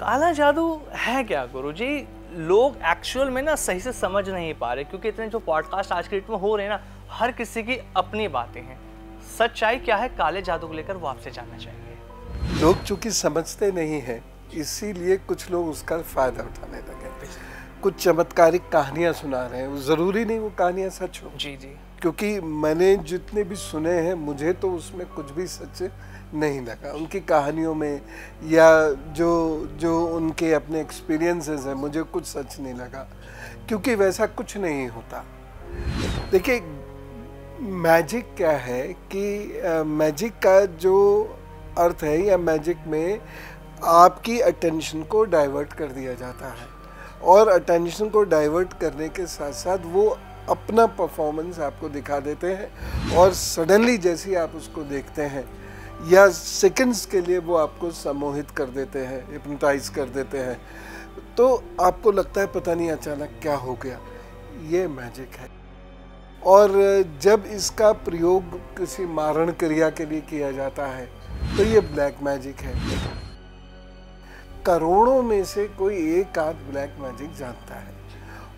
काला जादू है क्या गुरुजी? लोग एक्चुअल में ना सही से समझ नहीं पा रहे, क्योंकि इतने जो पॉडकास्ट आज के डेट में हो रहे हैं ना, हर किसी की अपनी बातें हैं। सच्चाई क्या है काले जादू को लेकर वो आपसे जानना चाहेंगे। लोग चूंकि समझते नहीं हैं, इसीलिए कुछ लोग उसका फायदा उठाने लगे। कुछ चमत्कारिक कहानियां सुना रहे हैं, जरूरी नहीं वो कहानियां सच हो। जी जी। क्योंकि मैंने जितने भी सुने हैं, मुझे तो उसमें कुछ भी सच नहीं लगा उनकी कहानियों में, या जो उनके अपने एक्सपीरियंसेस हैं, मुझे कुछ सच नहीं लगा, क्योंकि वैसा कुछ नहीं होता। देखिए, मैजिक क्या है कि मैजिक का जो अर्थ है, या मैजिक में आपकी अटेंशन को डाइवर्ट कर दिया जाता है, और अटेंशन को डाइवर्ट करने के साथ साथ वो अपना परफॉर्मेंस आपको दिखा देते हैं, और सडनली जैसे आप उसको देखते हैं, या सेकंड्स के लिए वो आपको सम्मोहित कर देते हैं, हिप्नोटाइज कर देते हैं, तो आपको लगता है पता नहीं अचानक क्या हो गया। ये मैजिक है। और जब इसका प्रयोग किसी मारण क्रिया के लिए किया जाता है तो ये ब्लैक मैजिक है। करोड़ों में से कोई एक आध ब्लैक मैजिक जानता है,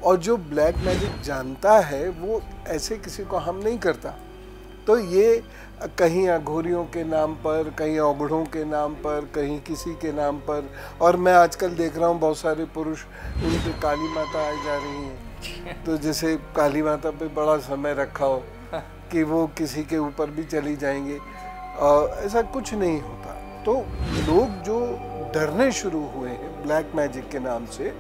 और जो ब्लैक मैजिक जानता है वो ऐसे किसी को हार्म नहीं करता। तो ये कहीं अघोरियों के नाम पर, कहीं औगड़ों के नाम पर, कहीं किसी के नाम पर, और मैं आजकल देख रहा हूँ बहुत सारे पुरुष उन पे काली माता आ जा रही हैं, तो जैसे काली माता पे बड़ा समय रखा हो कि वो किसी के ऊपर भी चली जाएंगे। ऐसा कुछ नहीं होता। तो लोग जो डरने शुरू हुए हैं ब्लैक मैजिक के नाम से,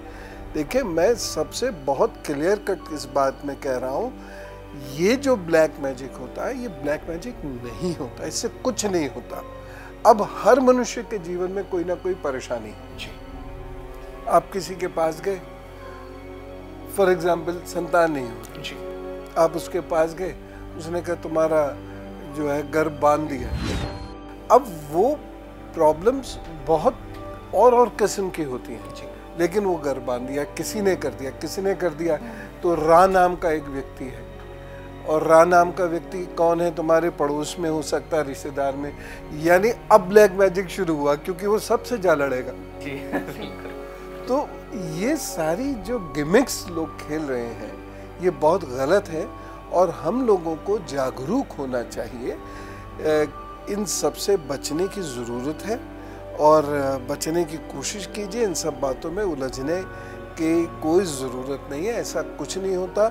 देखिए मैं सबसे बहुत क्लियर कट इस बात में कह रहा हूँ, ये जो ब्लैक मैजिक होता है ये ब्लैक मैजिक नहीं होता, इससे कुछ नहीं होता। अब हर मनुष्य के जीवन में कोई ना कोई परेशानी है। आप किसी के पास गए, फॉर एग्जाम्पल संतान नहीं हो जी, आप उसके पास गए, उसने कहा तुम्हारा जो है गर्भ बांध दिया। अब वो प्रॉब्लम्स बहुत और किस्म की होती हैं जी, लेकिन वो गर्भ बांध दिया, किसी ने कर दिया। तो रा नाम का एक व्यक्ति है, और रा नाम का व्यक्ति कौन है? तुम्हारे पड़ोस में हो सकता है, रिश्तेदार में। यानी अब ब्लैक मैजिक शुरू हुआ, क्योंकि वो सबसे जा लड़ेगा जी। तो ये सारी जो गिमिक्स लोग खेल रहे हैं ये बहुत गलत है, और हम लोगों को जागरूक होना चाहिए। इन सब से बचने की ज़रूरत है, और बचने की कोशिश कीजिए। इन सब बातों में उलझने की कोई ज़रूरत नहीं है। ऐसा कुछ नहीं होता।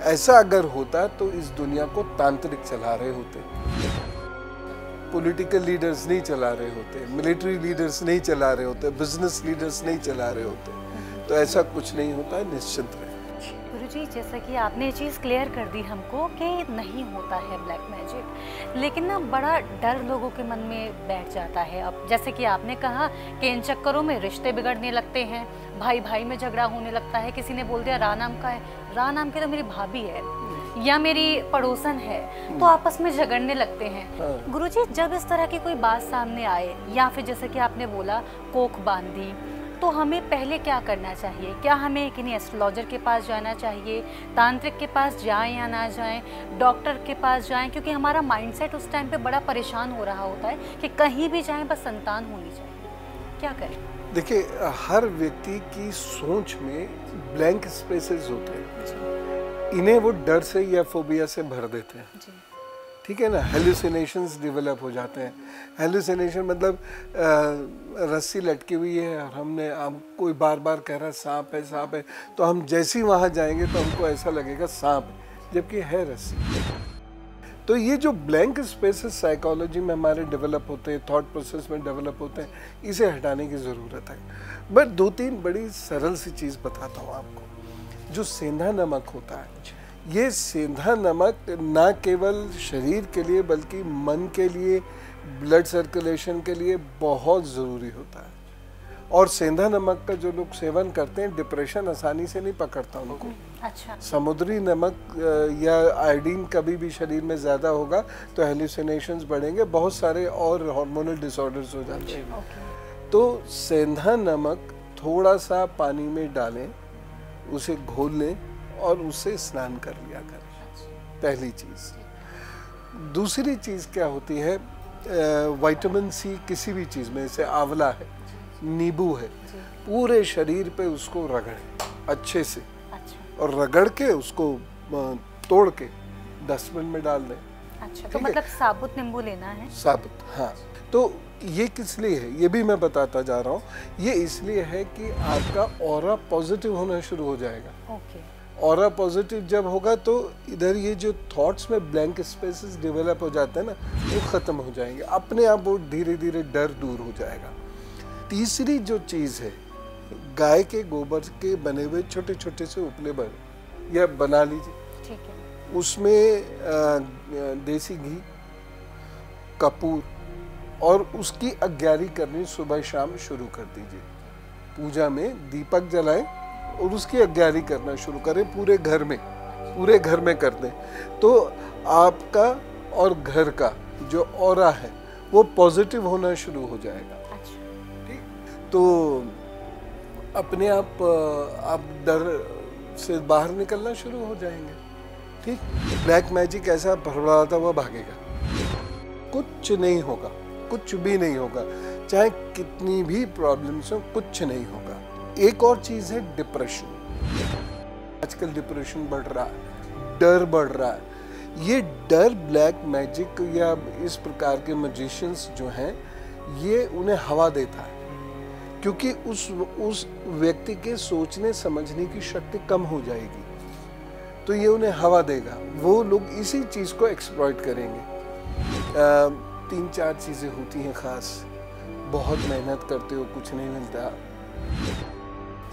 ऐसा अगर होता तो इस दुनिया को तांत्रिक चला रहे होते, पॉलिटिकल लीडर्स नहीं चला रहे होते, मिलिट्री लीडर्स नहीं चला रहे होते, बिजनेस लीडर्स नहीं चला रहे होते। तो ऐसा कुछ नहीं होता है, निश्चिंत रहे। गुरुजी, जैसा कि आपने ये चीज़ क्लियर कर दी हमको कि नहीं होता है ब्लैक मैजिक, लेकिन ना बड़ा डर लोगों के मन में बैठ जाता है। अब जैसे कि आपने कहा कि इन चक्करों में रिश्ते बिगड़ने लगते हैं, भाई भाई में झगड़ा होने लगता है। किसी ने बोल दिया रा नाम का है, रा नाम की तो मेरी भाभी है या मेरी पड़ोसन है, तो आपस में झगड़ने लगते हैं। गुरुजी, जब इस तरह की कोई बात सामने आए, या फिर जैसे कि आपने बोला कोख बांधी, तो हमें पहले क्या करना चाहिए? क्या हमें किन्हीं एस्ट्रोलॉजर के पास जाना चाहिए, तांत्रिक के पास जाएं या ना जाएं, डॉक्टर के पास जाएं? क्योंकि हमारा माइंडसेट उस टाइम पे बड़ा परेशान हो रहा होता है कि कहीं भी जाएं बस संतान होनी चाहिए। क्या करें? देखिए, हर व्यक्ति की सोच में ब्लैंक स्पेसेस होते हैं, इन्हें वो डर से या फोबिया से भर देते हैं। ठीक है ना? हेलुसिनेशंस डेवलप हो जाते हैं। हेलुसिनेशन मतलब रस्सी लटकी हुई है और हम कोई बार बार कह रहा है सांप है सांप है, तो हम जैसे ही वहाँ जाएंगे तो हमको ऐसा लगेगा सांप है, जबकि है रस्सी। तो ये जो ब्लैंक स्पेसेस साइकोलॉजी में हमारे डेवलप होते हैं, थॉट प्रोसेस में डेवलप होते हैं, इसे हटाने की ज़रूरत है। बट 2-3 बड़ी सरल सी चीज़ बताता हूँ आपको। जो सेंधा नमक होता है, ये सेंधा नमक ना केवल शरीर के लिए बल्कि मन के लिए, ब्लड सर्कुलेशन के लिए बहुत ज़रूरी होता है। और सेंधा नमक का जो लोग सेवन करते हैं, डिप्रेशन आसानी से नहीं पकड़ता उनको। अच्छा। समुद्री नमक या आयोडीन कभी भी शरीर में ज़्यादा होगा तो हेलुसिनेशंस बढ़ेंगे, बहुत सारे और हार्मोनल डिसऑर्डर्स हो जाते हैं। तो सेंधा नमक थोड़ा सा पानी में डालें, उसे घोल लें और उससे स्नान कर लिया करें, पहली चीज़। दूसरी चीज़ क्या होती है, विटामिन सी किसी भी चीज़ में, जैसे आंवला है, नींबू है, पूरे शरीर पे उसको रगड़े अच्छे से, अच्छा और रगड़ के उसको तोड़ के डस्टबिन में डाल दें। अच्छा, तो मतलब साबुत नींबू लेना है? साबुत, हाँ। तो ये किस लिए है, ये भी मैं बताता जा रहा हूँ। ये इसलिए है कि आपका ऑरा पॉजिटिव होना शुरू हो जाएगा। ओके। ऑरा पॉजिटिव जब होगा तो इधर ये जो थॉट्स में ब्लैंक स्पेसेस डेवलप हो जाते हैं ना, वो खत्म हो जाएंगे अपने आप, वो धीरे धीरे डर दूर हो जाएगा। तीसरी जो चीज़ है, गाय के गोबर के बने हुए छोटे छोटे से उपले या बना लीजिए, ठीक है। उसमें देसी घी, कपूर और उसकी अग्यारी करनी सुबह शाम शुरू कर दीजिए। पूजा में दीपक जलाएं और उसकी अग्यारी करना शुरू करें, पूरे घर में कर दें। तो आपका और घर का जो ऑरा है वो पॉजिटिव होना शुरू हो जाएगा। अच्छा। ठीक, तो अपने आप डर से बाहर निकलना शुरू हो जाएंगे। ठीक, ब्लैक मैजिक ऐसा भरभराता हुआ भागेगा, कुछ नहीं होगा, कुछ भी नहीं होगा, चाहे कितनी भी प्रॉब्लम्स हो, कुछ नहीं होगा। एक और चीज है डिप्रेशन। आजकल डिप्रेशन बढ़ रहा है, डर बढ़ रहा है। ये डर ब्लैक मैजिक या इस प्रकार के मैजिशियंस जो हैं, ये उन्हें हवा देता है, क्योंकि उस व्यक्ति के सोचने समझने की शक्ति कम हो जाएगी, तो ये उन्हें हवा देगा। वो लोग इसी चीज को एक्सप्लॉइट करेंगे। 3-4 चीजें होती हैं खास। बहुत मेहनत करते हो, कुछ नहीं मिलता।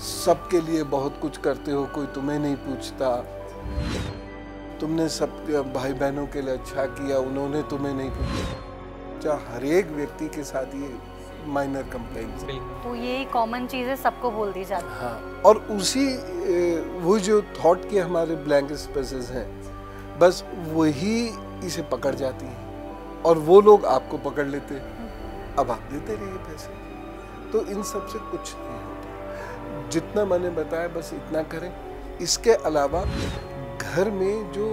सबके लिए बहुत कुछ करते हो, कोई तुम्हें नहीं पूछता। तुमने सब भाई बहनों के लिए अच्छा किया, उन्होंने तुम्हें नहीं पूछा। हर एक व्यक्ति के साथ ये माइनर कंप्लेंट्स। तो ये कॉमन चीज है, सबको बोल दी जाती है। हाँ, और उसी वो जो थॉट के हमारे ब्लैंक स्पेसेस हैं, बस वही इसे पकड़ जाती हैं और वो लोग आपको पकड़ लेते हैं। अब आप देते रहिए पैसे, तो इन सब से कुछ नहीं होता। जितना मैंने बताया बस इतना करें। इसके अलावा घर में जो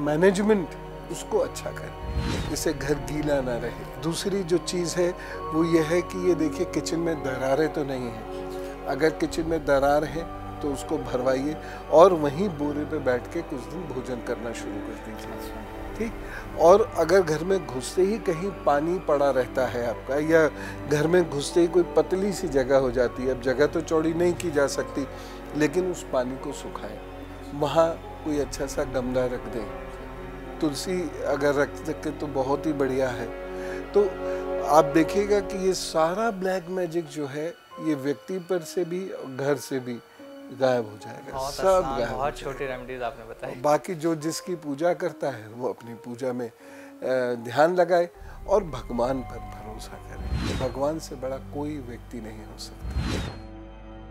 मैनेजमेंट उसको अच्छा करें, जिससे घर गीला ना रहे। दूसरी जो चीज़ है वो ये है कि ये देखिए किचन में दरारें तो नहीं हैं। अगर किचन में दरार है तो उसको भरवाइए और वहीं बोरे पे बैठ के कुछ दिन भोजन करना शुरू कर दीजिए। ठीक, और अगर घर में घुसते ही कहीं पानी पड़ा रहता है आपका, या घर में घुसते ही कोई पतली सी जगह हो जाती है, अब जगह तो चौड़ी नहीं की जा सकती, लेकिन उस पानी को सुखाएं, वहाँ कोई अच्छा सा गमला रख दें। तुलसी अगर रख सके तो बहुत ही बढ़िया है। तो आप देखिएगा कि ये सारा ब्लैक मैजिक जो है, ये व्यक्ति पर से भी घर से भी गायब हो जाएगा। सब गायब। बहुत छोटी रेमेडीज आपने बताई। बाकी जो जिसकी पूजा करता है वो अपनी पूजा में ध्यान लगाए और भगवान पर भरोसा करे। भगवान से बड़ा कोई व्यक्ति नहीं हो सकता।